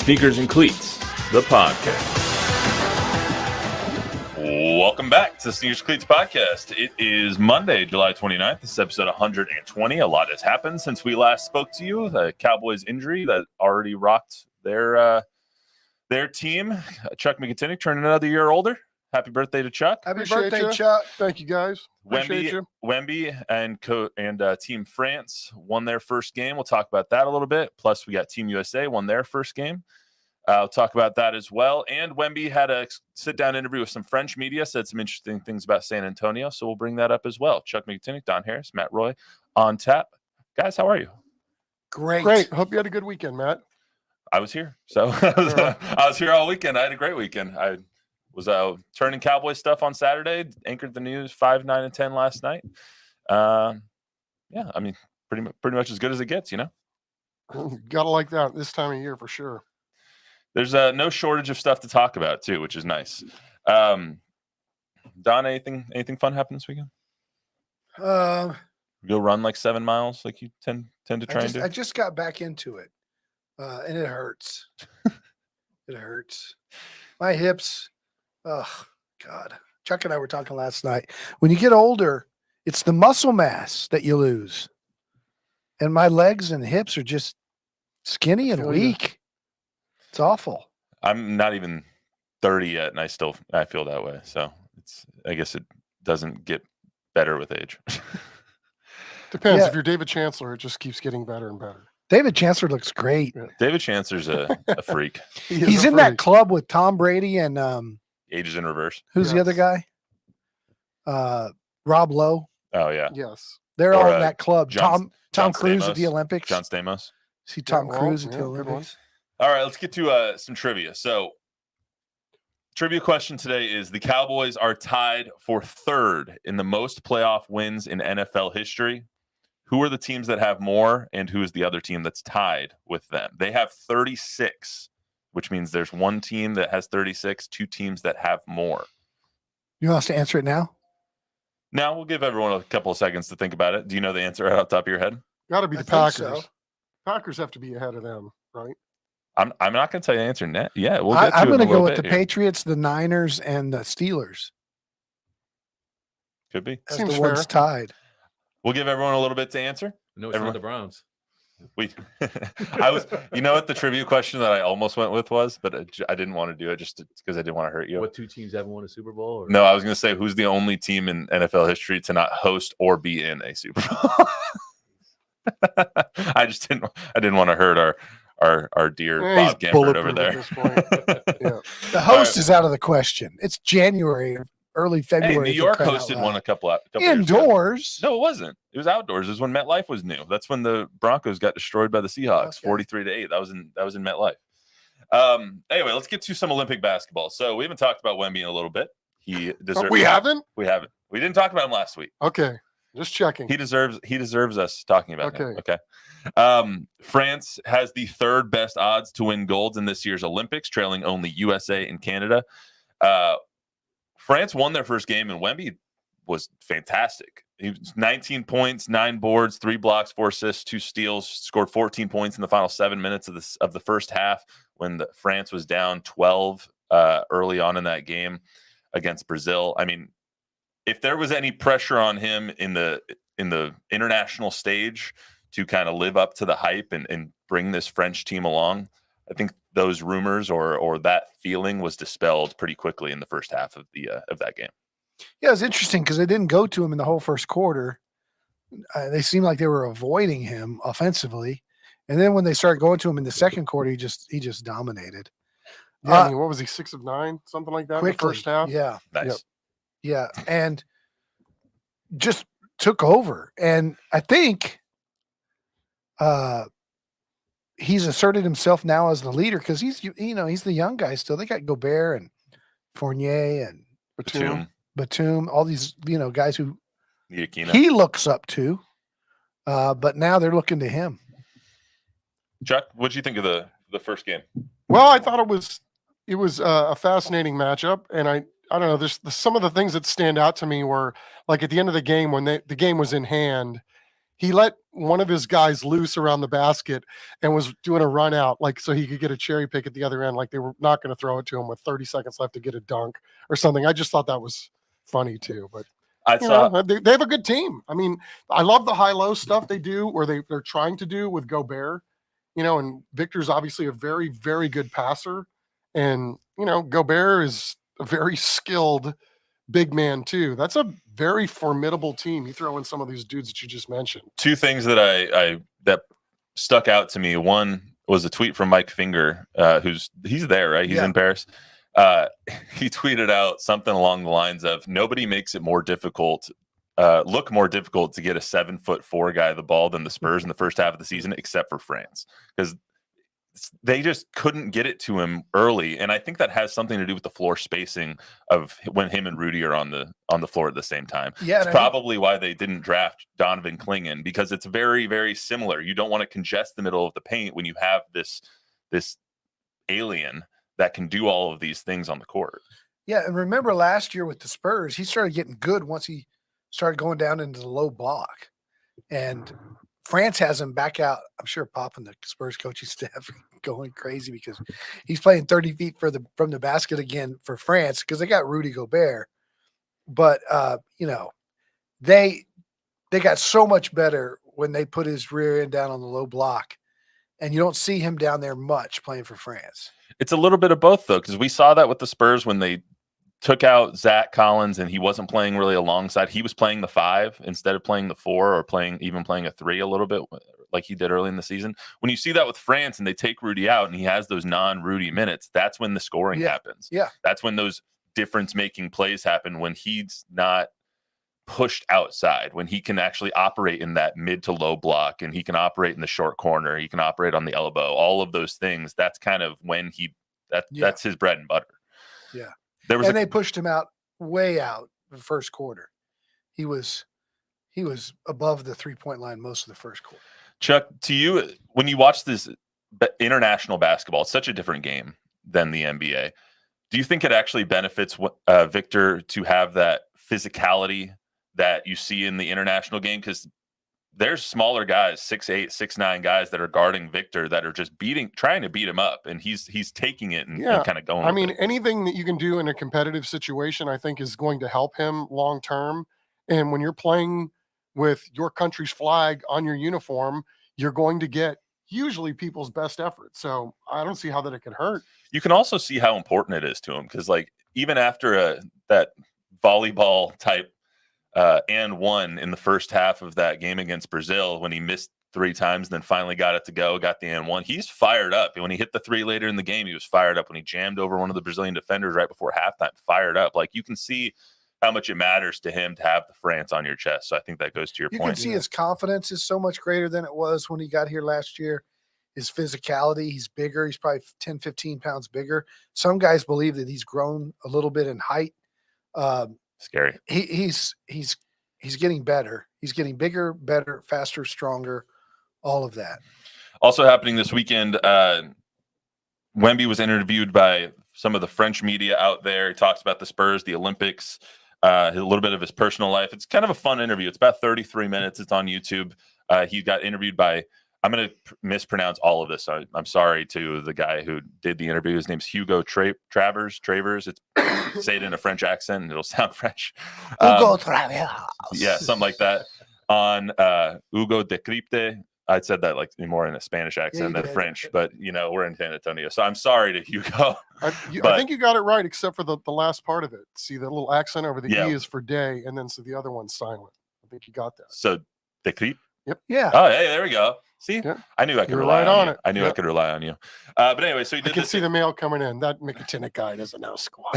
Sneakers and Cleats, the podcast. Welcome back to the Sneakers and Cleats podcast. It is Monday, July 29th. This is episode 120. A lot has happened since we last spoke to you. The Cowboys injury that already rocked their team. Chuck McIntyre turning another year older. Happy birthday to Chuck. Happy birthday, Chuck. Thank you, guys. Wemby and Team France won their first game. We'll talk about that a little bit. Plus, we got Team USA won their first game. I'll talk about that as well. And Wemby had a sit-down interview with some French media, said some interesting things about San Antonio, so we'll bring that up as well. Chuck McIntyre, Don Harris, Matt Roy on tap. Guys, how are you? Great. Hope you had a good weekend, Matt. I was here. So I was here all weekend. I had a great weekend. I was turning Cowboys stuff on Saturday, anchored the news 5, 9, and 10 last night. Yeah, I mean, pretty much as good as it gets, you know? Gotta like that this time of year for sure. There's no shortage of stuff to talk about too, which is nice. Don, anything fun happened this weekend? Go run like 7 miles, like you tend to try and do. I just got back into it, and it hurts. It hurts. My hips. Oh God. Chuck and I were talking last night. When you get older, it's the muscle mass that you lose, and my legs and hips are just skinny and weak. It's awful. I'm not even 30 yet, and I feel that way. So I guess it doesn't get better with age. Depends. Yeah. If you're David Chancellor, it just keeps getting better and better. David Chancellor looks great. Yeah. David Chancellor's a freak. He's in that club with Tom Brady and Ages in Reverse. Who's the other guy? Rob Lowe. Oh yeah. Yes. They're all in that club. Tom Cruise Stamos, at the Olympics. John Stamos. See Tom Cruise at the Olympics. All right, let's get to some trivia. So, trivia question today is: the Cowboys are tied for third in the most playoff wins in NFL history. Who are the teams that have more, and who is the other team that's tied with them? They have 36, which means there's one team that has 36, two teams that have more. You want us to answer it now? Now, we'll give everyone a couple of seconds to think about it. Do you know the answer right off the top of your head? Got to be the Packers. So. Packers have to be ahead of them, right? I'm not going to tell you the answer net. Yeah, we'll get to I'm going to go with the here. Patriots, the Niners, and the Steelers. Could be. As the ones tied. We'll give everyone a little bit to answer. No, it's not the Browns. You know what the trivia question that I almost went with was, but I didn't want to do it just because I didn't want to hurt you. What two teams haven't won a Super Bowl? Or? No, I was going to say who's the only team in NFL history to not host or be in a Super Bowl. I didn't want to hurt our dear Bob Gambert over there. Yeah. The host is out of the question. It's January, early February. Hey, New York hosted one a couple indoors. No, it wasn't. It was outdoors. It was when MetLife was new. That's when the Broncos got destroyed by the Seahawks, 43-8. That was in MetLife. Anyway, let's get to some Olympic basketball. So we haven't talked about Wemby in a little bit. He deserves. We haven't. We didn't talk about him last week. Okay. Just checking. He deserves us talking about him. Okay. France has the third best odds to win gold in this year's Olympics, trailing only USA and Canada. France won their first game, and Wemby was fantastic. He was 19 points, 9 boards, 3 blocks, 4 assists, 2 steals, scored 14 points in the final 7 minutes of the first half when France was down 12 early on in that game against Brazil. I mean, if there was any pressure on him in the international stage to kind of live up to the hype and bring this French team along, I think those rumors or that feeling was dispelled pretty quickly in the first half of that game. Yeah, it's interesting because they didn't go to him in the whole first quarter. They seemed like they were avoiding him offensively, and then when they started going to him in the second quarter, he just dominated. Yeah, I mean, what was he, 6 of 9, something like that quickly, in the first half? Yeah, nice. Yep. Yeah, and just took over. And I think he's asserted himself now as the leader because he's the young guy still. They got Gobert and Fournier and Batum, all these guys who he looks up to. But now they're looking to him. Chuck, what did you think of the first game? Well, I thought it was a fascinating matchup, and I don't know. There's some of the things that stand out to me were like at the end of the game when the game was in hand, he let one of his guys loose around the basket and was doing a run out, like so he could get a cherry pick at the other end, like they were not going to throw it to him with 30 seconds left to get a dunk or something. I just thought that was funny too. But they have a good team. I mean, I love the high-low stuff they do, or they're trying to do with Gobert. And Victor's obviously a very, very good passer, and Gobert is a very skilled big man too. That's a very formidable team. You throw in some of these dudes that you just mentioned. Two things that that stuck out to me. One was a tweet from Mike Finger, he's there, right? He's in Paris. He tweeted out something along the lines of, nobody makes it more difficult, look more difficult to get a 7'4" guy the ball than the Spurs in the first half of the season, except for France, because they just couldn't get it to him early. And I think that has something to do with the floor spacing of when him and Rudy are on the floor at the same time. Yeah, it's probably why they didn't draft Donovan Clingan, because it's very, very similar. You don't want to congest the middle of the paint when you have this alien that can do all of these things on the court. Yeah, and remember last year with the Spurs, he started getting good once he started going down into the low block. And France has him back out. I'm sure Pop and the Spurs coaching staff going crazy because he's playing 30 feet from the basket again for France because they got Rudy Gobert. But they got so much better when they put his rear end down on the low block, and you don't see him down there much playing for France. It's a little bit of both, though, because we saw that with the Spurs when they took out Zach Collins and he wasn't playing really alongside. He was playing the 5 instead of playing the 4, or playing a 3 a little bit like he did early in the season. When you see that with France and they take Rudy out and he has those non-Rudy minutes, that's when the scoring happens. Yeah. That's when those difference-making plays happen, when he's not pushed outside, when he can actually operate in that mid to low block, and he can operate in the short corner, he can operate on the elbow, all of those things. That's kind of when that's his bread and butter. Yeah. They pushed him out way out the first quarter. He was above the 3-point line most of the first quarter. Chuck, to you, when you watch this international basketball, it's such a different game than the NBA. Do you think it actually benefits Victor to have that physicality that you see in the international game? Because there's smaller guys, 6'8", 6'9" guys that are guarding Victor that are just trying to beat him up, and he's taking it and kind of going. I mean, anything that you can do in a competitive situation, I think, is going to help him long term. And when you're playing with your country's flag on your uniform, you're going to get usually people's best effort. So I don't see how that it could hurt. You can also see how important it is to him, because like even after that volleyball type and one in the first half of that game against Brazil, when he missed 3 times, then finally got it to go, got the and one. He's fired up. And when he hit the 3 later in the game, he was fired up. When he jammed over one of the Brazilian defenders right before halftime, fired up. Like, you can see how much it matters to him to have the France on your chest. So I think that goes to your point. You can see his confidence is so much greater than it was when he got here last year. His physicality, he's bigger. He's probably 10, 15 pounds bigger. Some guys believe that he's grown a little bit in height. Scary. He's getting better. He's getting bigger, better, faster, stronger, all of that. Also happening this weekend, Wemby was interviewed by some of the French media out there. He talks about the Spurs, the Olympics, a little bit of his personal life. It's kind of a fun interview. It's about 33 minutes. It's on YouTube. He got interviewed by, I'm going to mispronounce all of this. So I'm sorry to the guy who did the interview. His name's Hugo Travers. It's say it in a French accent and it'll sound French. Hugo Travers. Yeah, something like that. On HugoDécrypte. I said that like more in a Spanish accent than French, but we're in San Antonio. So I'm sorry to Hugo. I think you got it right, except for the last part of it. See, the little accent over the E is for day, and then so the other one's silent. I think you got that. So Décrypte? Yep. Yeah. Oh, hey, there we go. See, I knew I could rely on you. I knew I could rely on you. But anyway, so he did. I can see the mail coming in. That McKinnon guy doesn't know squat.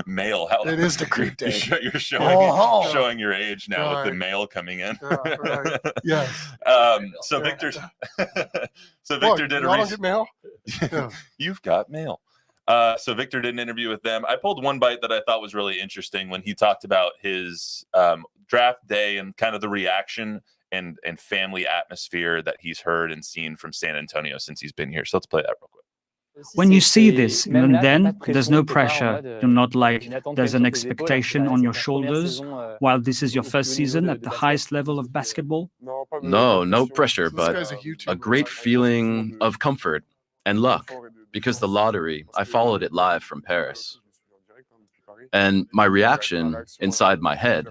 Mail. It is the creep day. You're showing your age now with the mail coming in. Right. Yes. So Victor did y'all don't get mail? Yeah. You've got mail. So Victor did an interview with them. I pulled one bite that I thought was really interesting when he talked about his draft day and kind of the reaction and family atmosphere that he's heard and seen from San Antonio since he's been here. So let's play that real quick. When you see this, even then, there's no pressure. You're not like, there's an expectation on your shoulders while this is your first season at the highest level of basketball. No, no pressure, This but guy's a YouTuber. a great feeling of comfort and luck. Because the lottery, I followed it live from Paris. And my reaction inside my head,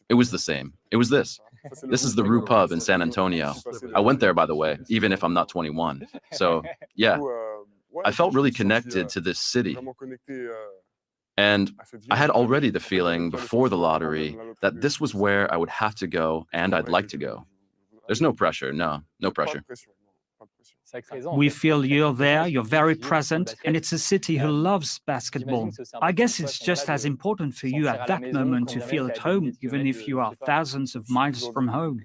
it was the same. It was this. This is the Rue Pub in San Antonio. I went there, by the way, even if I'm not 21. So, yeah, I felt really connected to this city. And I had already the feeling before the lottery that this was where I would have to go and I'd like to go. There's no pressure. No pressure. We feel you're there, you're very present, and it's a city who loves basketball. I guess it's just as important for you at that moment to feel at home, even if you are thousands of miles from home.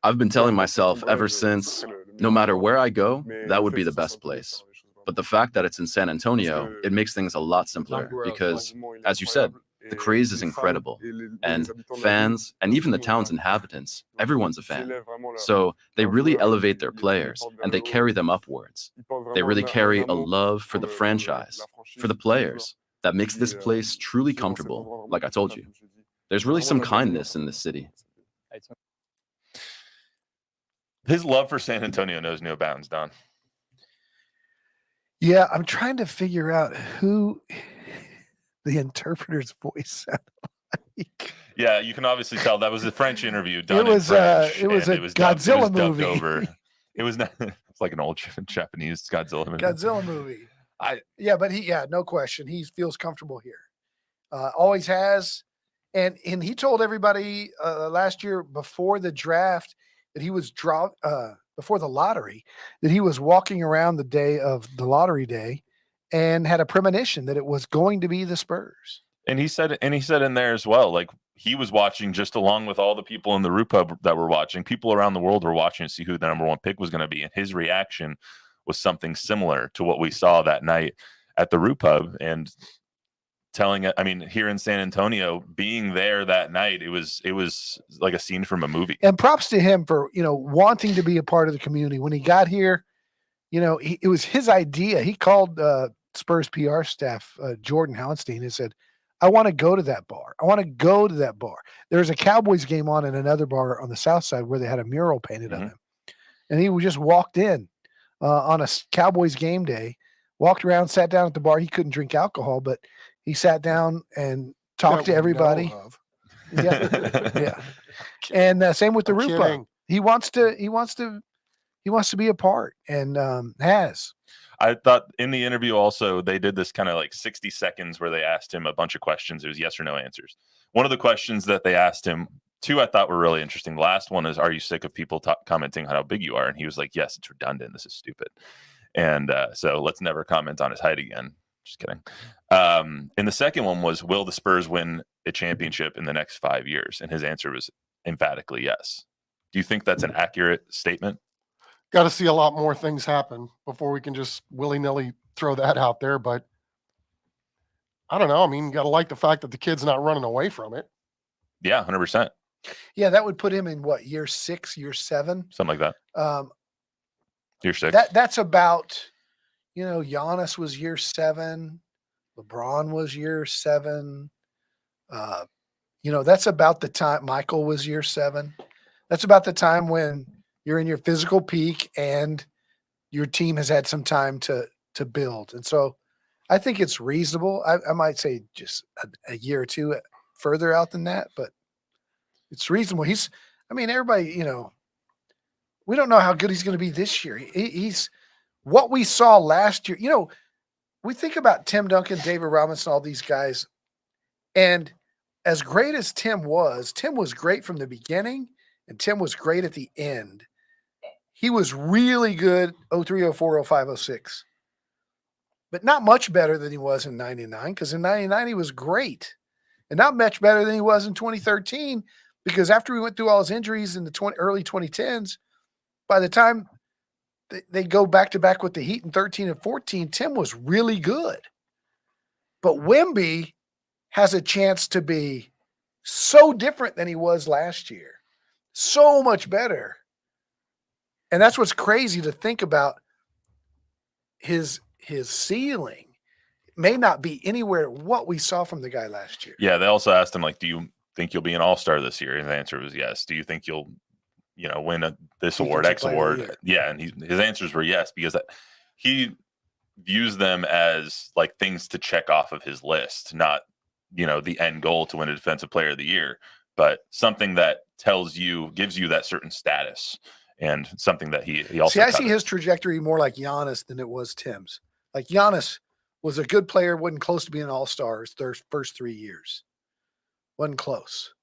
I've been telling myself ever since, no matter where I go, that would be the best place. But the fact that it's in San Antonio, it makes things a lot simpler because, as you said, the craze is incredible. And fans, and even the town's inhabitants, everyone's a fan. So they really elevate their players and they carry them upwards. They really carry a love for the franchise, for the players, that makes this place truly comfortable, like I told you. There's really some kindness in this city. His love for San Antonio knows no bounds, Don. Yeah, I'm trying to figure out who the interpreter's voice sounded like. Yeah, you can obviously tell that was a French interview done It was in French. it was a dubbed Godzilla movie. over. It was not. It's like an old Japanese Godzilla movie. Godzilla movie. But no question, he feels comfortable here. Always has, and he told everybody last year before the draft that he was before the lottery, that he was walking around the day of the lottery day and had a premonition that it was going to be the Spurs. And he said in there as well, like he was watching just along with all the people in the Rue Pub that were watching. People around the world were watching to see who the number one pick was going to be. And his reaction was something similar to what we saw that night at the Rue Pub. And telling it, I mean, here in San Antonio, being there that night, it was like a scene from a movie. And props to him for, wanting to be a part of the community. When he got here, it was his idea. He called Spurs PR staff, Jordan Hallenstein, and said, I want to go to that bar. I want to go to that bar. There's a Cowboys game on in another bar on the south side where they had a mural painted of him. And he just walked in on a Cowboys game day, walked around, sat down at the bar. He couldn't drink alcohol, but he sat down and talked to everybody. Yeah. And same with the Rue Pub. He wants to be a part, and has. I thought in the interview also, they did this kind of like 60 seconds where they asked him a bunch of questions. It was yes or no answers. One of the questions that they asked him, two I thought were really interesting. The last one is, are you sick of people commenting on how big you are? And he was like, yes, it's redundant. This is stupid. And so let's never comment on his height again. Just kidding. And the second one was, will the Spurs win a championship in the next 5 years? And his answer was emphatically yes. Do you think that's an accurate statement? Got to see a lot more things happen before we can just willy-nilly throw that out there. But I don't know. I mean, you got to like the fact that the kid's not running away from it. Yeah, 100%. Yeah, that would put him in what, year 6, year 7? Something like that. Year 6. That's about, Giannis was year 7. LeBron was year 7. That's about the time Michael was year 7. That's about the time when you're in your physical peak and your team has had some time to build. And so I think it's reasonable. I might say just a year or two further out than that, but it's reasonable. Everybody, we don't know how good he's going to be this year. He's what we saw last year. We think about Tim Duncan, David Robinson, all these guys. And as great as Tim was great from the beginning and Tim was great at the end. He was really good 03, 04, 05, 06. But not much better than he was in 99, because in 99 he was great. And not much better than he was in 2013, because after we went through all his injuries in the early 2010s, by the time they go back-to-back with the Heat in 13 and 14, Tim was really good. But Wemby has a chance to be so different than he was last year. So much better. And that's what's crazy to think about his his ceiling may not be anywhere what we saw from the guy last year. Yeah, they also asked him, like, do you think you'll be an all-star this year? And the answer was yes. Do you think you'll, win this award, X award? Yeah, and his answers were yes, because he views them as like things to check off of his list, not, the end goal to win a defensive player of the year, but something that gives you that certain status, and something that he also I see his trajectory more like Giannis than it was Tim's. Like Giannis was a good player, wasn't close to being an all-star his first 3 years. Wasn't close.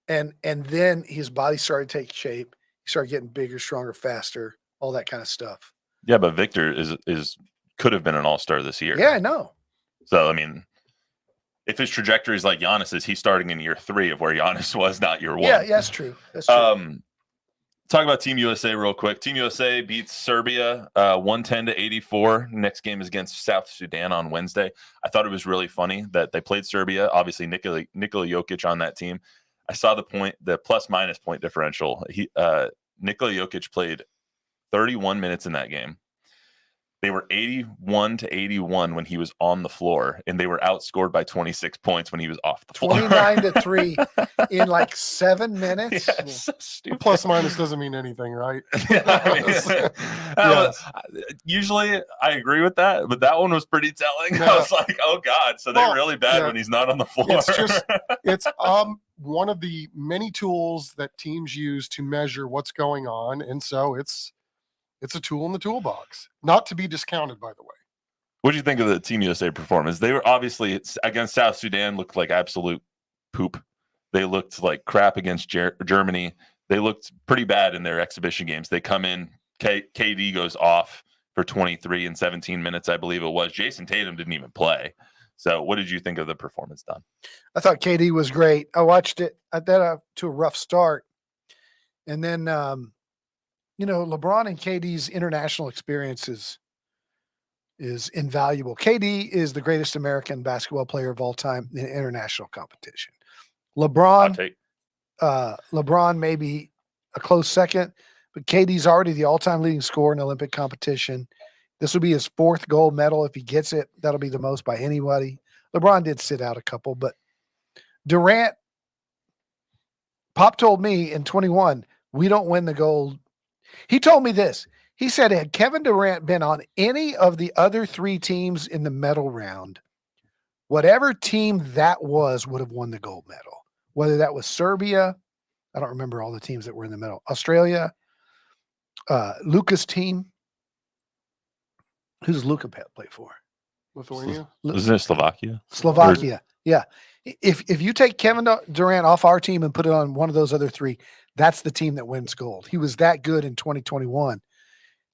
And then his body started to take shape. He started getting bigger, stronger, faster, all that kind of stuff. Yeah, but Victor could have been an all-star this year. Yeah, I know. So, I mean, if his trajectory is like Giannis's, he's starting in year 3 of where Giannis was, not year 1. Yeah, that's true. That's true. Talk about Team USA real quick. Team USA beats Serbia 110-84. Next game is against South Sudan on Wednesday. I thought it was really funny that they played Serbia. Obviously, Nikola Jokic on that team. I saw the plus-minus point differential. Nikola Jokic played 31 minutes in that game. They were 81-81 when he was on the floor, and they were outscored by 26 points when he was off the floor. 29-3 in like 7 minutes. Yeah, it's so stupid. Plus minus doesn't mean anything, right? Yes. Usually I agree with that, but that one was pretty telling. I was like, oh God, so they're really bad when he's not on the floor. It's one of the many tools that teams use to measure what's going on, and so it's a tool in the toolbox, not to be discounted, by the way. What do you think of the Team USA performance? They were obviously against South Sudan, looked like absolute poop. They looked like crap against Germany. They looked pretty bad in their exhibition games. They come in, KD goes off for 23 and 17 minutes, I believe it was. Jason Tatum didn't even play. So what did you think of the performance, Don? I thought KD was great. I watched it to a rough start. And then, LeBron and KD's international experience is invaluable. KD is the greatest American basketball player of all time in international competition. LeBron may be a close second, but KD's already the all-time leading scorer in Olympic competition. This will be his 4th gold medal. If he gets it, that'll be the most by anybody. LeBron did sit out a couple, but Durant, Pop told me in 21, we don't win the gold. He told me this. He said, had Kevin Durant been on any of the other 3 teams in the medal round, whatever team that was would have won the gold medal. Whether that was Serbia, I don't remember all the teams that were in the medal. Australia, Luka's team. Who does Luka play for? Lithuania? Isn't it Slovakia? Slovakia. Yeah. If you take Kevin Durant off our team and put it on one of those other 3, that's the team that wins gold. He was that good in 2021.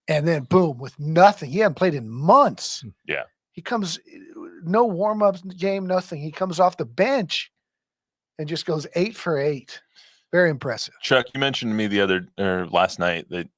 And then boom, with nothing. He hadn't played in months. Yeah. He comes, no warm-up game, nothing. He comes off the bench and just goes 8 for 8. Very impressive. Chuck, you mentioned to me last night that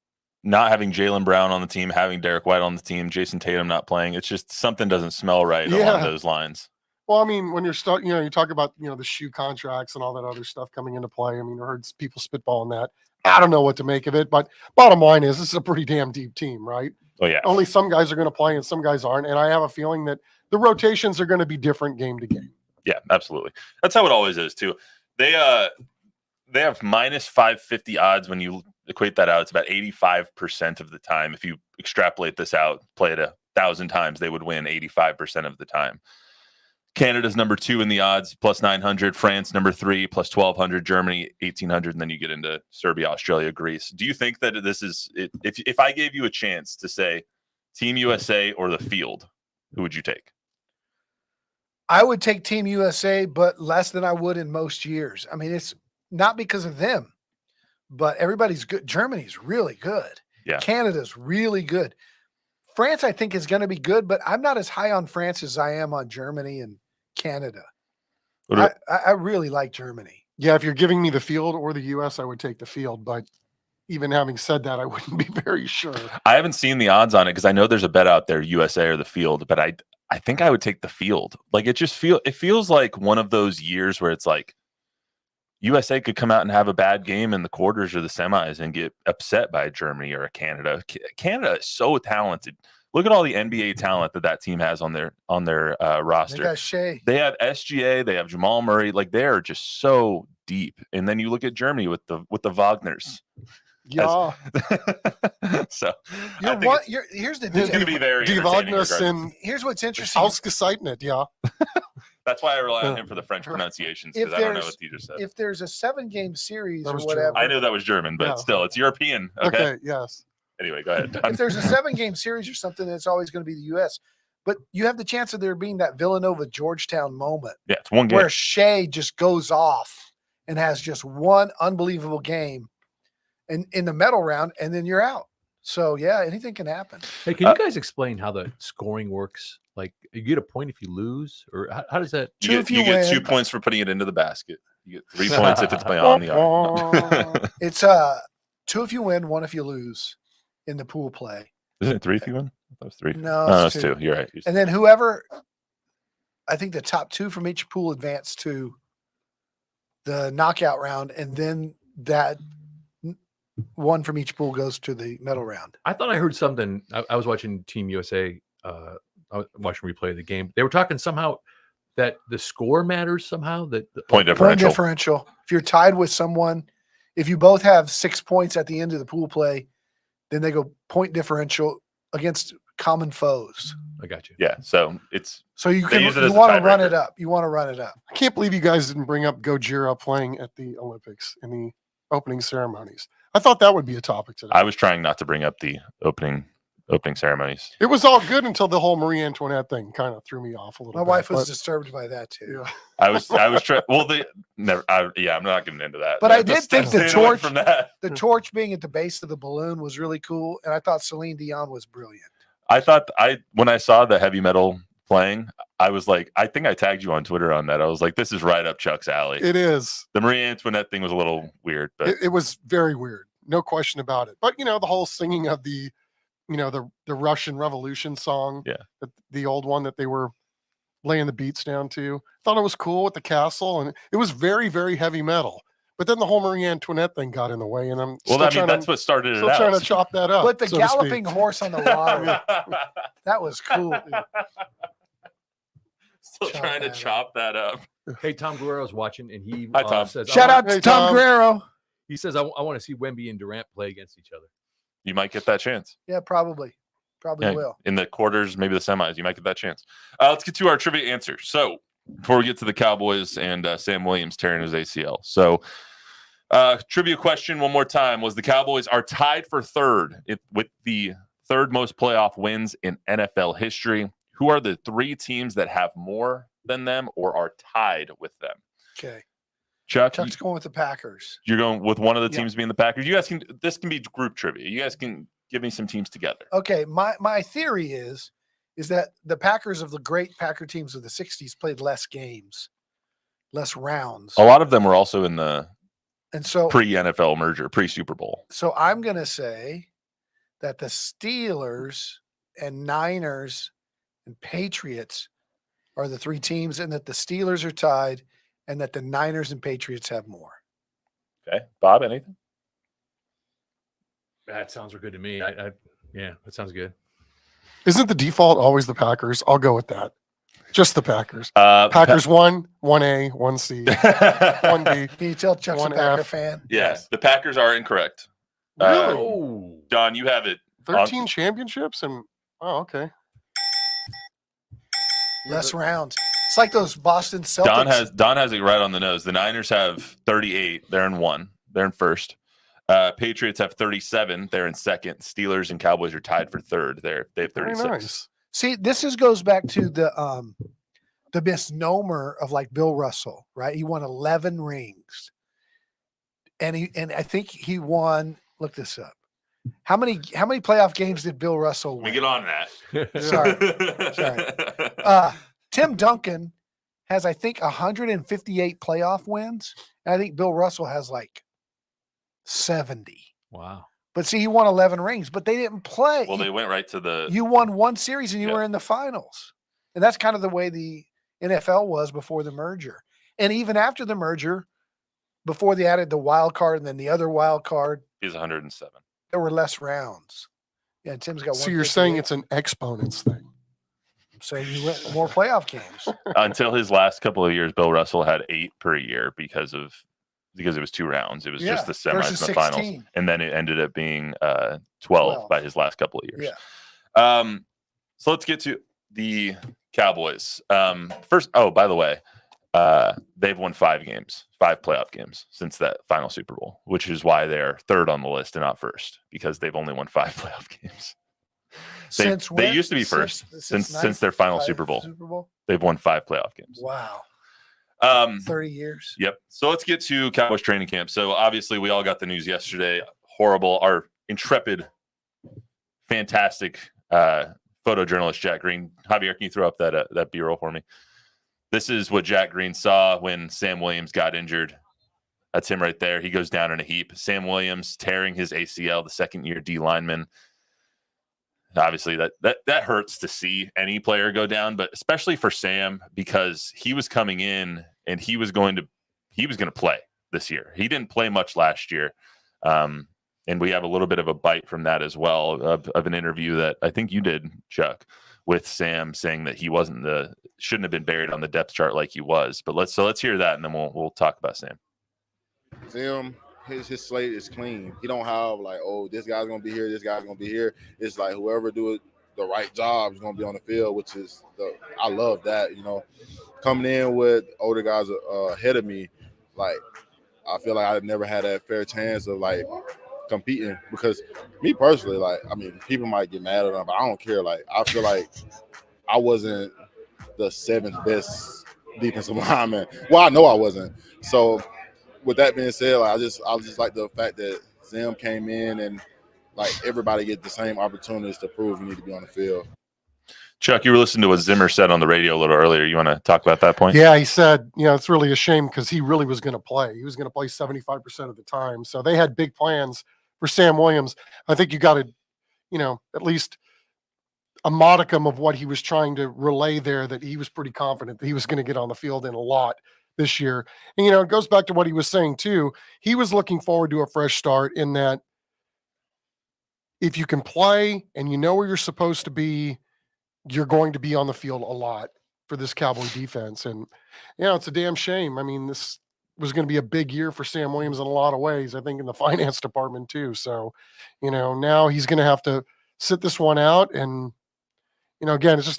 not having Jaylen Brown on the team, having Derek White on the team, Jason Tatum not playing, it's just something doesn't smell right along those lines. Well, I mean, when you're you talk about, the shoe contracts and all that other stuff coming into play. I mean, I heard people spitballing that. I don't know what to make of it, but bottom line is this is a pretty damn deep team, right? Oh, yeah. Only some guys are going to play and some guys aren't. And I have a feeling that the rotations are going to be different game to game. Yeah, absolutely. That's how it always is, too. They have minus 550 odds. When you equate that out, it's about 85% of the time. If you extrapolate this out, play it 1,000 times, they would win 85% of the time. Canada's number 2 in the odds, plus 900. France, number 3, plus 1,200. Germany, 1,800. And then you get into Serbia, Australia, Greece. Do you think that this is it? If I gave you a chance to say Team USA or the field, who would you take? I would take Team USA, but less than I would in most years. I mean, it's not because of them, but everybody's good. Germany's really good. Yeah. Canada's really good. France, I think, is going to be good, but I'm not as high on France as I am on Germany and Canada. I really like Germany. Yeah, if you're giving me the field or the U.S., I would take the field. But even having said that, I wouldn't be very sure. I haven't seen the odds on it because I know there's a bet out there, USA or the field, but I think I would take the field. Like it feels like one of those years where it's like USA could come out and have a bad game in the quarters or the semis and get upset by Germany or a Canada. Canada is so talented. Look at all the NBA talent that team has on their They roster. got Shea. They have SGA, they have Jamal Murray. Like they are just so deep. And then you look at Germany with the Wagners. Yeah. So Here's the it's going to deal. be very Die entertaining Wagners regardless. and Here's what's interesting. ausgezeichnet, yeah. That's why I rely on him for the French pronunciations, because I don't know what he just said. If there's a 7-game series That or was whatever, German. I knew that was German, but Yeah. still, it's European. Okay. Yes. Anyway, go ahead. if there's a 7-game series or something, it's always going to be the U.S. But you have the chance of there being that Villanova Georgetown moment Yeah, it's one game. where Shea just goes off and has just one unbelievable game in the medal round, and then you're out. So yeah, anything can happen. Hey, can you guys explain how the scoring works? Like, you get a point if you lose, or how does that? You get 2 points for putting it into the basket. You get 3 points if it's playing on the arc. It's 2 if you win, 1 if you lose in the pool play. Isn't it 3 if you win? That was 3. No, No, it's it's 2. 2. You're right. And then whoever, I think the top 2 from each pool advance to the knockout round, and then that 1 from each pool goes to the medal round. I thought I heard something. I was watching Team USA. I was watching replay of the game. They were talking somehow that the score matters somehow. That Point Point differential. differential. If you're tied with someone, if you both have 6 points at the end of the pool play, then they go point differential against common foes. I got you. Yeah. So it's So you They can use it as you a want to run tiebreaker. it up. You want to run it up. I can't believe you guys didn't bring up Gojira playing at the Olympics in the opening ceremonies. I thought that would be a topic today. I was trying not to bring up the opening ceremonies. It was all good until the whole Marie Antoinette thing kind of threw me off a little My bit. wife was but- disturbed by that too. yeah. I was trying. Well, they never. I'm not getting into that. But I did think the Staying away torch- from that. The torch being at the base of the balloon was really cool, and I thought Celine Dion was brilliant. I thought when I saw the heavy metal playing, I was like, I think I tagged you on Twitter on that. I was like, this is right up Chuck's alley. It is. The Marie Antoinette thing was a little weird, but It was very weird. No question about it. But, the whole singing of the Russian Revolution song, Yeah. the old one that they were laying the beats down to, thought it was cool with the castle. And it was very, very heavy metal. But then the whole Marie Antoinette thing got in the way. And I'm that's what started it still out. trying to chop that up. But the so to speak. galloping horse on the water, that was cool. Still Chop trying to that up. chop that up. Hey, Tom Guerrero's watching, and he Hi, Tom. says, Shout out Hey, to Tom Tom. Guerrero. He says, I want to see Wemby and Durant play against each other. You might get that chance. Yeah, probably Yeah, will. in the quarters, maybe the semis. You might get that chance. Let's get to our trivia answer. So before we get to the Cowboys and Sam Williams tearing his ACL. So trivia question one more time was the Cowboys are tied for third with the third most playoff wins in NFL history. Who are the 3 teams that have more than them or are tied with them? Okay. Chuck, Chuck's going with the Packers. you're going with one of the Yeah. teams being the Packers. You guys this can be group trivia. You guys can give me some teams together. Okay, my theory is that the Packers of the great Packer teams of the 60s played less games, less rounds. A lot of them were also in the And so pre-NFL merger, pre-Super Bowl. So I'm going to say that the Steelers and Niners and Patriots are the 3 teams, and that the Steelers are tied, and that the Niners and Patriots have more. Okay. Bob, anything? That sounds good to me. Yeah, that sounds good. Isn't the default always the Packers? I'll go with that. Just the Packers. Uh, Packers 1, 1A, 1C, 1B. Can you tell Chuck's a One Packer F. fan? Yes, the Packers are incorrect. Really? Oh, Don, you have it. 13 championships and okay. Less rounds. It's like those Boston Celtics. Don has it right on the nose. The Niners have 38. They're in 1. They're in first. Patriots have 37. They're in second. Steelers and Cowboys are tied for third. They have Very 36. nice. See, goes back to the misnomer of like Bill Russell, right? He won 11 rings. And I think he won, look this up. How many playoff games did Bill Russell We win? get on that. Sorry. Tim Duncan has, I think, 158 playoff wins. And I think Bill Russell has like 70. wow. But see, he won 11 rings, but they didn't play. Well, they went right to the. You won one series and you Yeah. were in the finals. And that's kind of the way the NFL was before the merger. And even after the merger, before they added the wild card and then the other wild card, He's 107. there were less rounds. Yeah, Tim's got. So you're saying it's an exponents thing? So you went more playoff games. Until his last couple of years, Bill Russell had 8 per year because it was 2 rounds. It was just the semis and the finals, and then it ended up being 12 by his last couple of years. Yeah. So let's get to the Cowboys. First, by the way, they've won 5 playoff games since that final Super Bowl, which is why they're 3rd on the list and not 1st, because they've only won 5 playoff games. They used to be first since their final Super Bowl. They've won 5 playoff games. Wow. 30 years. Yep. So let's get to Cowboys training camp. So obviously we all got the news yesterday. Horrible. Our intrepid, fantastic photojournalist Jack Green. Javier, can you throw up that B-roll for me? This is what Jack Green saw when Sam Williams got injured. That's him right there. He goes down in a heap. Sam Williams tearing his ACL, the second-year D lineman. Obviously, that hurts to see any player go down, but especially for Sam, because he was coming in and he was going to play this year. He didn't play much last year, and we have a little bit of a bite from that as well of an interview that I think you did, Chuck, with Sam, saying that he shouldn't have been buried on the depth chart like he was. But let's hear that, and then we'll talk about Sam. Sam. His slate is clean. He don't have like, oh, this guy's gonna be here, this guy's gonna be here. It's like whoever do it the right job is gonna be on the field, which is I love that. Coming in with older guys ahead of me, like I feel like I've never had that fair chance of like competing, because me personally, like I mean, people might get mad at them, but I don't care. Like I feel like I wasn't the 7th best defensive lineman. Well, I know I wasn't. So with that being said, like, I just like the fact that Zim came in and like everybody get the same opportunities to prove you need to be on the field. Chuck, you were listening to what Zimmer said on the radio a little earlier. You want to talk about that point? Yeah, he said, it's really a shame because he really was going to play. He was going to play 75% of the time. So they had big plans for Sam Williams. I think you got to, at least a modicum of what he was trying to relay there, that he was pretty confident that he was going to get on the field in a lot this year. And, it goes back to what he was saying too. He was looking forward to a fresh start, in that if you can play and you know where you're supposed to be, you're going to be on the field a lot for this Cowboy defense. And, it's a damn shame. I mean, this was going to be a big year for Sam Williams in a lot of ways, I think in the finance department too. So, now he's going to have to sit this one out. And, again, it's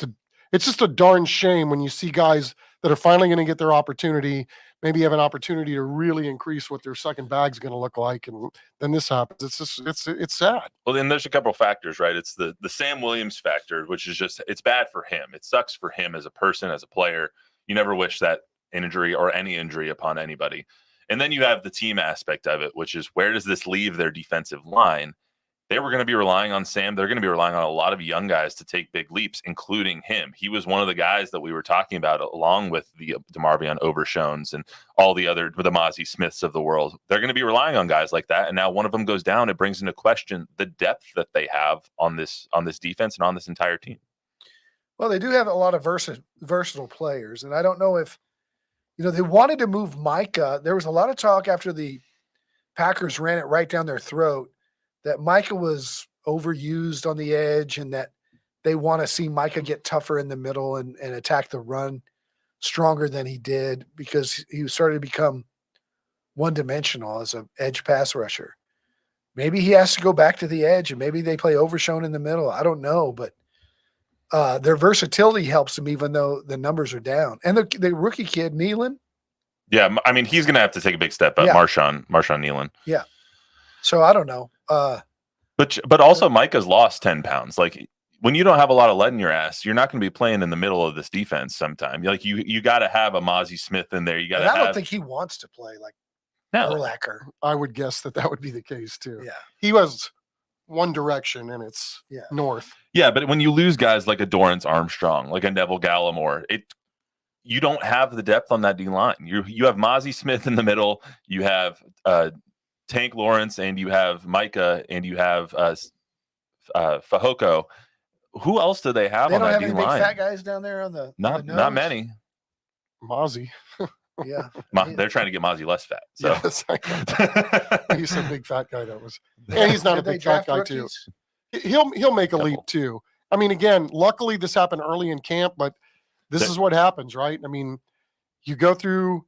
just a darn shame when you see guys that are finally going to get their opportunity, maybe have an opportunity to really increase what their second bag's going to look like, and then this happens. It's sad. Well, then there's a couple of factors, right? It's the Sam Williams factor, which is just, it's bad for him. It sucks for him as a person, as a player. You never wish that injury or any injury upon anybody. And then you have the team aspect of it, which is, where does this leave their defensive line? They were going to be relying on Sam. They're going to be relying on a lot of young guys to take big leaps, including him. He was one of the guys that we were talking about, along with the DeMarvion Overshones and all the Mozzie Smiths of the world. They're going to be relying on guys like that. And now one of them goes down. It brings into question the depth that they have on this defense and on this entire team. Well, they do have a lot of versatile players. And I don't know if, they wanted to move Micah. There was a lot of talk after the Packers ran it right down their throat that Micah was overused on the edge, and that they want to see Micah get tougher in the middle and attack the run stronger than he did, because he started to become one-dimensional as an edge pass rusher. Maybe he has to go back to the edge, and maybe they play Overshown in the middle. I don't know, but their versatility helps them, even though the numbers are down. And the rookie kid, Nealon. Yeah, I mean, he's going to have to take a big step up, Marshawn Nealon. Yeah. So I don't know. But also Micah's lost 10 pounds. Like, when you don't have a lot of lead in your ass, you're not going to be playing in the middle of this defense sometime. Like, you got to have a Mozzie Smith in there. You got to. I don't think he wants to play like Urlacher. I would guess that would be the case too. Yeah. He was one direction, and it's north. Yeah, but when you lose guys like a Dorrance Armstrong, like a Neville Gallimore, you don't have the depth on that D line. You have Mozzie Smith in the middle. You have Tank Lawrence, and you have Micah, and you have Fahoko. Who else do they have on that D line? They don't have any big fat guys down there on the not many. Mozzie. Yeah. They're trying to get Mozzie less fat. So he's a big fat guy. And he's not a big fat guy too. He'll make a leap Couple. too. I mean, again, luckily this happened early in camp, but this is what happens, right? I mean, you go through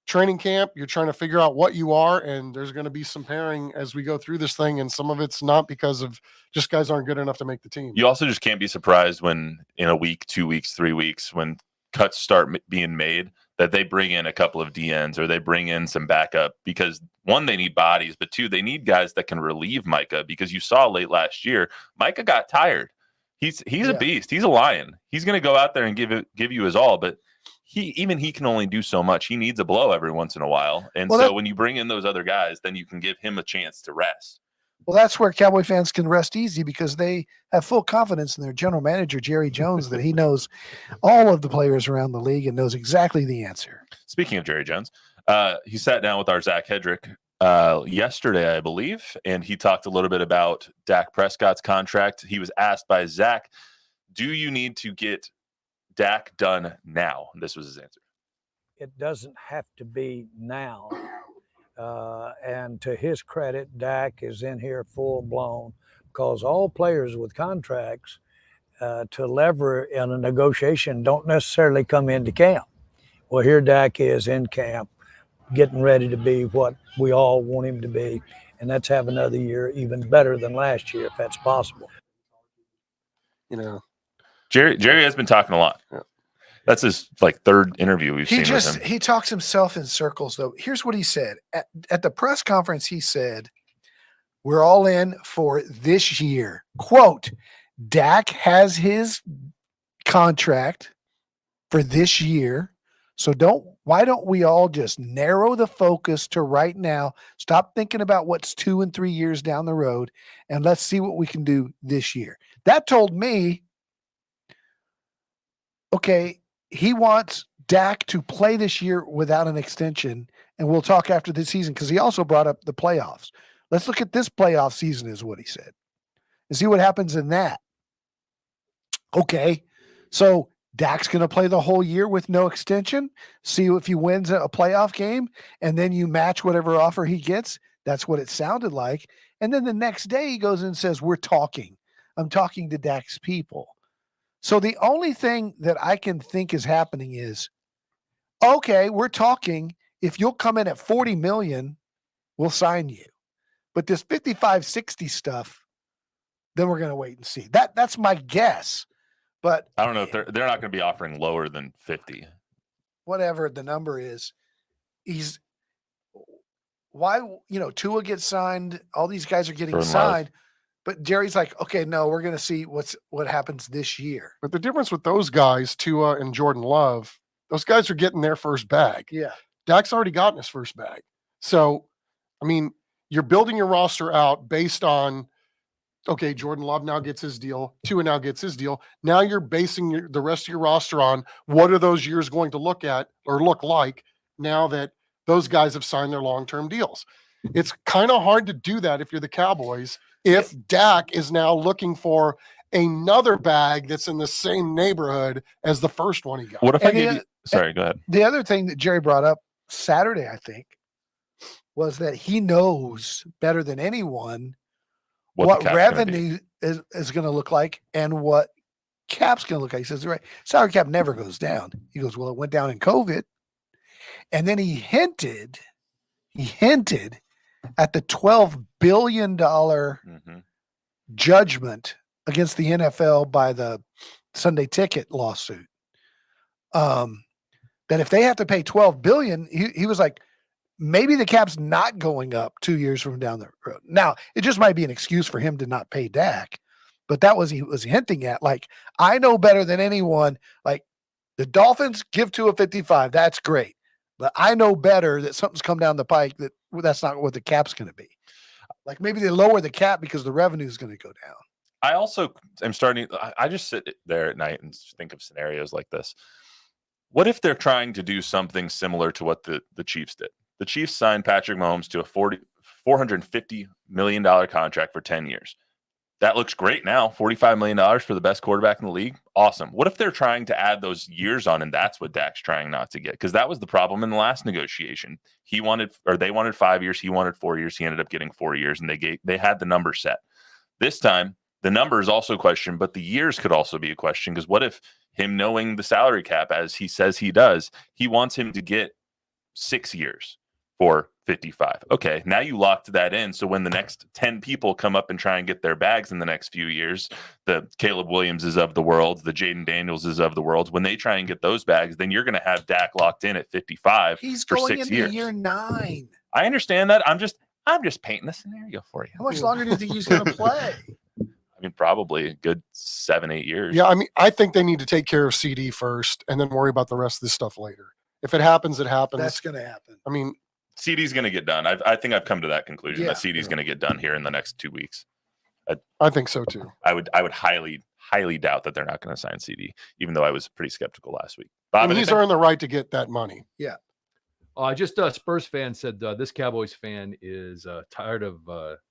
training camp, you're trying to figure out what you are, and there's going to be some pairing as we go through this thing, and some of it's not because of just guys aren't good enough to make the team. You also just can't be surprised when in a week, 2 weeks, 3 weeks, when cuts start being made, that they bring in a couple of DNs or they bring in some backup, because one, they need bodies, but two, they need guys that can relieve Micah, because you saw late last year, Micah got tired. He's a beast. He's a lion. He's going to go out there and give you his all, but he can only do so much. He needs a blow every once in a while. And so when you bring in those other guys, then you can give him a chance to rest. Well, that's where Cowboy fans can rest easy, because they have full confidence in their general manager, Jerry Jones, that he knows all of the players around the league and knows exactly the answer. Speaking of Jerry Jones, he sat down with our Zach Hedrick yesterday, I believe, and he talked a little bit about Dak Prescott's contract. He was asked by Zach, do you need to get Dak done now? And this was his answer. It doesn't have to be now. And to his credit, Dak is in here full blown, because all players with contracts to lever in a negotiation don't necessarily come into camp. Well, here Dak is in camp, getting ready to be what we all want him to be. And that's have another year even better than last year, if that's possible. You know, Jerry has been talking a lot. Yeah. That's his third interview we've seen with him. He talks himself in circles, though. Here's what he said. At the press conference, he said, we're all in for this year. Quote, Dak has his contract for this year. So why don't we all just narrow the focus to right now? Stop thinking about what's 2 and 3 years down the road, and let's see what we can do this year. That told me, okay, he wants Dak to play this year without an extension, and we'll talk after the season, because he also brought up the playoffs. Let's look at this playoff season, is what he said, and see what happens in that. Okay, so Dak's going to play the whole year with no extension, see if he wins a playoff game, and then you match whatever offer he gets. That's what it sounded like. And then the next day he goes and says, we're talking. I'm talking to Dak's people. So the only thing that I can think is happening is, okay, we're talking. If you'll come in at 40 million, we'll sign you. But this 55, 60 stuff, then we're going to wait and see. That's my guess. But I don't know if they're not going to be offering lower than 50. Whatever the number is, Tua gets signed. All these guys are getting signed. But Jerry's like, okay, no, we're going to see what happens this year. but the difference with those guys, Tua and Jordan Love, those guys are getting their first bag. Yeah. Dak's already gotten his first bag. So, I mean, you're building your roster out based on, okay, Jordan Love now gets his deal. Tua now gets his deal. Now you're basing the rest of your roster on what are those years going to look like now that those guys have signed their long-term deals. It's kind of hard to do that if you're the Cowboys, if Dak is now looking for another bag that's in the same neighborhood as the first one he got. What if I gave you – sorry, go ahead. The other thing that Jerry brought up Saturday, I think, was that he knows better than anyone what revenue is going to look like and what cap's going to look like. He says, right, salary cap never goes down. He goes, well, it went down in COVID. And then he hinted at the $12 billion judgment against the NFL by the Sunday Ticket lawsuit. That if they have to pay $12 billion, he was like, maybe the cap's not going up 2 years from down the road. Now, it just might be an excuse for him to not pay Dak, but that was he was hinting at. Like, I know better than anyone. Like, the Dolphins give to a 55. That's great. But I know better that something's come down the pike that's not what the cap's going to be. Like, maybe they lower the cap because the revenue is going to go down. I also am I just sit there at night and think of scenarios like this. What if they're trying to do something similar to what the Chiefs did? The Chiefs signed Patrick Mahomes to a $450 million contract for 10 years. That looks great now. $45 million for the best quarterback in the league. Awesome. What if they're trying to add those years on, and that's what Dak's trying not to get? Because that was the problem in the last negotiation. They wanted 5 years. He wanted 4 years. He ended up getting 4 years, and they had the number set. This time, The number is also a question, but the years could also be a question, because what if him knowing the salary cap, as he says he does, he wants him to get 6 years for 55. Okay, now you locked that in. So when the next 10 people come up and try and get their bags in the next few years, the Caleb Williamses of the world, the Jaden Danielses of the world, when they try and get those bags, then you're going to have Dak locked in at 55 He's for going 6 into years. year 9. I understand that. I'm just painting the scenario for you. How much longer do you think he's going to play? I mean, probably a good 7-8 years. Yeah, I mean, I think they need to take care of CD first and then worry about the rest of this stuff later. If it happens, it happens. That's going to happen. I mean, CD's going to get done. I think I've come to that conclusion Yeah. that CD's going to get done here in the next 2 weeks. I think so too. I would highly doubt that they're not going to sign CD, even though I was pretty skeptical last week. Bob, And he's anything? earned the right to get that money. Just a Spurs fan said this Cowboys fan is tired of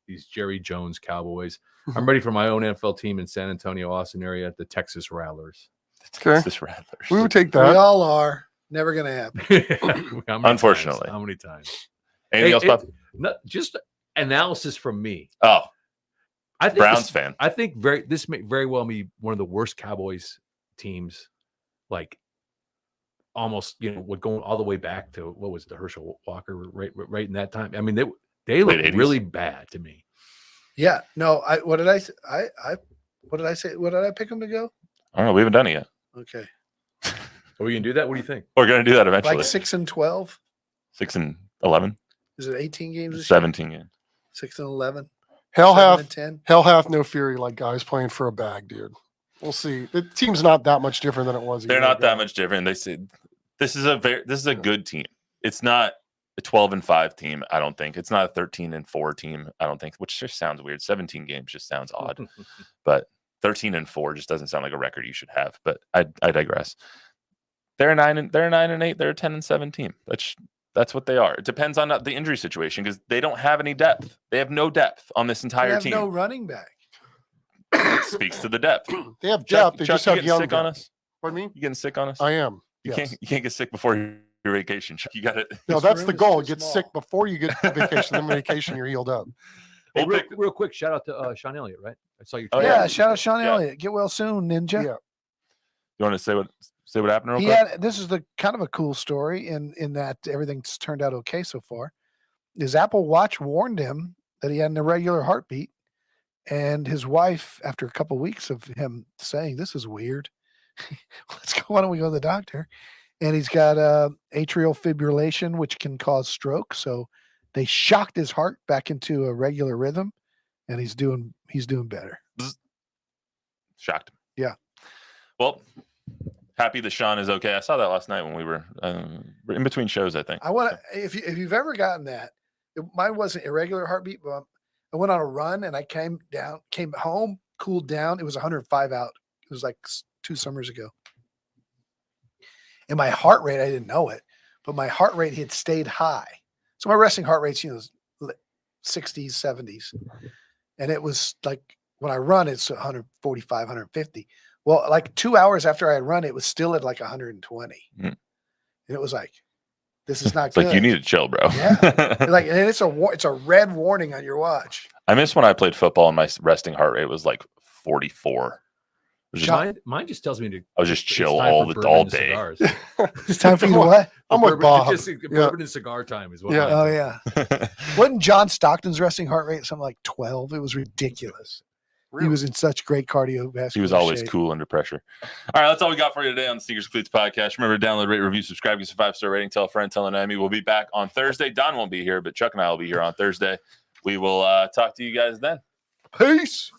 these Jerry Jones Cowboys. I'm ready for my own NFL team in San Antonio, Austin area, the Texas Rattlers. Okay. Texas Rattlers. We would take We that. all are. Never going to happen. Unfortunately. How many times? Anything else, Bob? Just analysis from me. Oh, I think Browns fan. I think this may very well be one of the worst Cowboys teams, like almost would go all the way back to what was the Herschel Walker right in that time. I mean they look Late 80s. really bad to me. Yeah. No, what did I say? What did I say? What did I pick him to go? I don't know. We haven't done it yet. Okay. Are we gonna do that? What do you think? We're going to do that eventually. Like 6 and 12? 6 and 11, Is it 18 games this year? 17 games. 6 and 11? Hell 7 and hath 10? hell hath no fury like guys playing for a bag, dude. We'll see. The team's not that much different than it was. They're not that much different. They say this is a good team. It's not a 12-5 team. I don't think it's not a 13-4 team. I don't think, which just sounds weird. 17 games just sounds odd, but 13-4 just doesn't sound like a record you should have. But I digress. They're a 9-8. They're a 10-7 team. That's what they are. It depends on the injury situation, because they don't have any depth. They have no depth on this They entire have team. no running back. Speaks to the depth. They have Chuck, depth. They Chuck, just you have getting young sick on depth. us? Pardon me? You getting sick on us? I am. You Yes. can't get sick before your vacation. Chuck. You got it. No, This that's room the is goal. too Get small. sick before you get to vacation. Then vacation, you're healed up. Hey, We'll real quick, shout out to Sean Elliott, right? I saw your Oh, tweet. Yeah, shout out Sean Yeah. Elliott. Get well soon, Ninja. Yeah. You want to say what happened real He quick? had this is the kind of a cool story in that everything's turned out okay so far. His Apple Watch warned him that he had an irregular heartbeat, and his wife, after a couple weeks of him saying this is weird, why don't we go to the doctor? And he's got atrial fibrillation, which can cause stroke. So they shocked his heart back into a regular rhythm, and he's doing better. Shocked. Yeah. Well, happy that Sean is okay. I saw that last night when we were in between shows, I think. I want to if you've ever gotten that, mine wasn't irregular heartbeat, but I went on a run and I came home, cooled down. It was 105 out. It was like 2 summers ago. And my heart rate, I didn't know it, but my heart rate had stayed high. So my resting heart rate's 60s, 70s. And it was like when I run, it's 145, 150. Well, like 2 hours after I had run, it was still at like 120. Mm. And it was like, this is not It's good. like you need to chill, bro. Yeah. Like, and it's a red warning on your watch. I miss when I played football and my resting heart rate was like 44. It was just- Mine just tells me to. I was just it's chill time all for the bourbon all and day. cigars. It's time for you to what? I'm with Bourbon- Bob. Just Yeah. bourbon and cigar time is what. Yeah. mine Oh does. yeah. Wasn't John Stockton's resting heart rate something like 12? It was ridiculous. He was in such great cardiovascular He was always shape. cool under pressure. All right, that's all we got for you today on the Sneakers and Cleats podcast. Remember to download, rate, review, subscribe, give us a 5-star rating, tell a friend, tell an enemy. We'll be back on Thursday. Don won't be here, but Chuck and I will be here on Thursday. We will talk to you guys then. Peace.